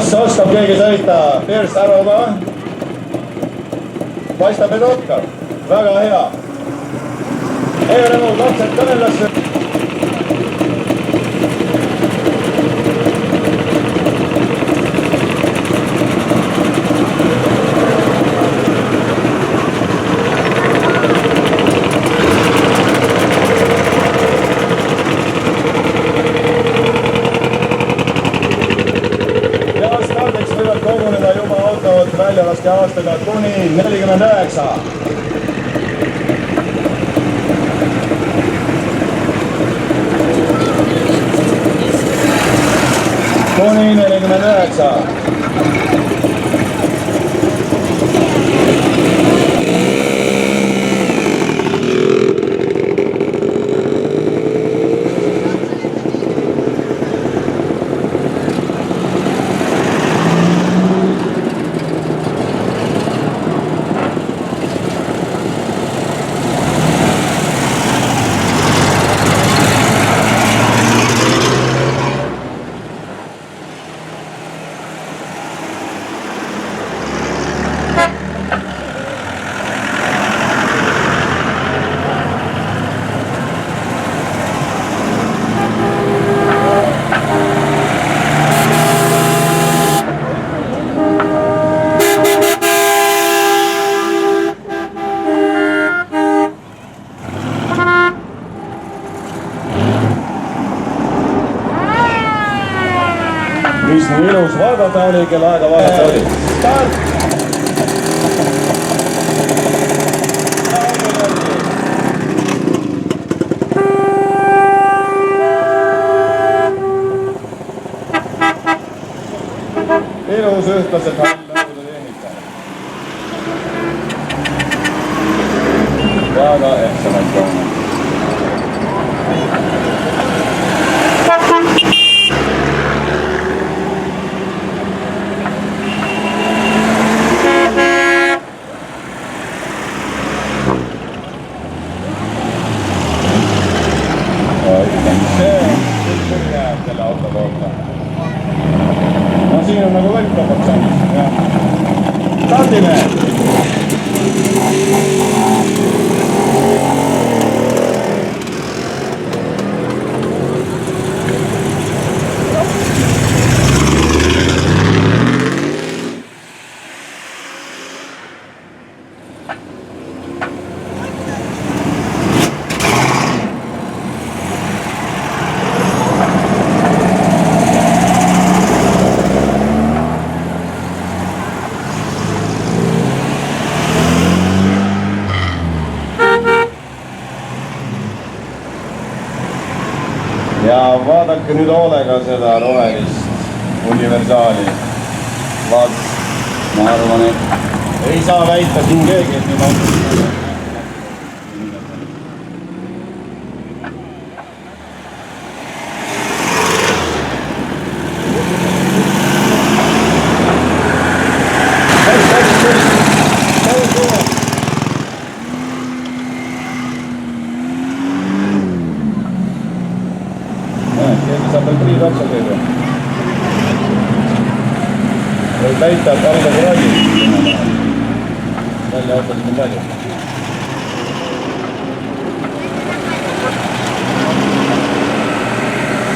kas oskab keegi sõita Pierce Arrow'ga? Paistab, et oskab. Väga hea. Eeremu lapsed kõnelasse. Koguneda juba autod väljalaske aastaga kuni 49. Kuni 49. Mis nii ilus vaadata oli, kel aega vaadata oli. Start! Ilus ühtlaselt nõude tehnika. Väga ehtsamaid toone. Selle auto kohta. No siin on nagu kõik proportsioonid. Stardime! Ja vaadake nüüd hoolega seda rohelist universaali. Ma arvan, et ei saa väita siin keegi, et nüüd on. Keegi saab veel priid otsa kõigu. Võib väita, et alla kuradi. Välja autosid on palju.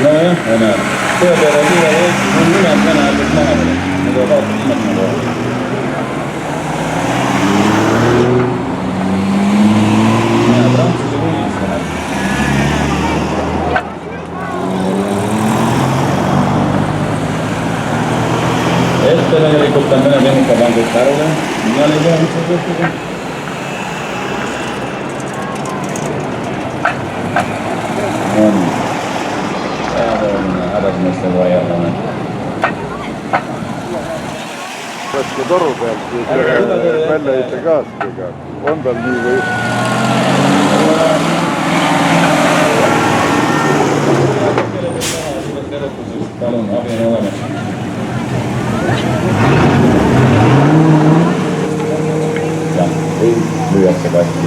No jah, ja näed. Töö peale kiire Eestis on nimed Vene äldest maha peale. Need on kaotud nimed nagu. Näe, Prantsuse kuulis läheb. Tegelikult on Vene tehnika pandud pärule. Mina ei tea, mis see juhtuda. On. Hädasmeeste vaialdame. Võtke toru pealt, siis välja ei see gaasiga. On tal nii või? Palun, abi on olemas. Jah, lüüakse kasti.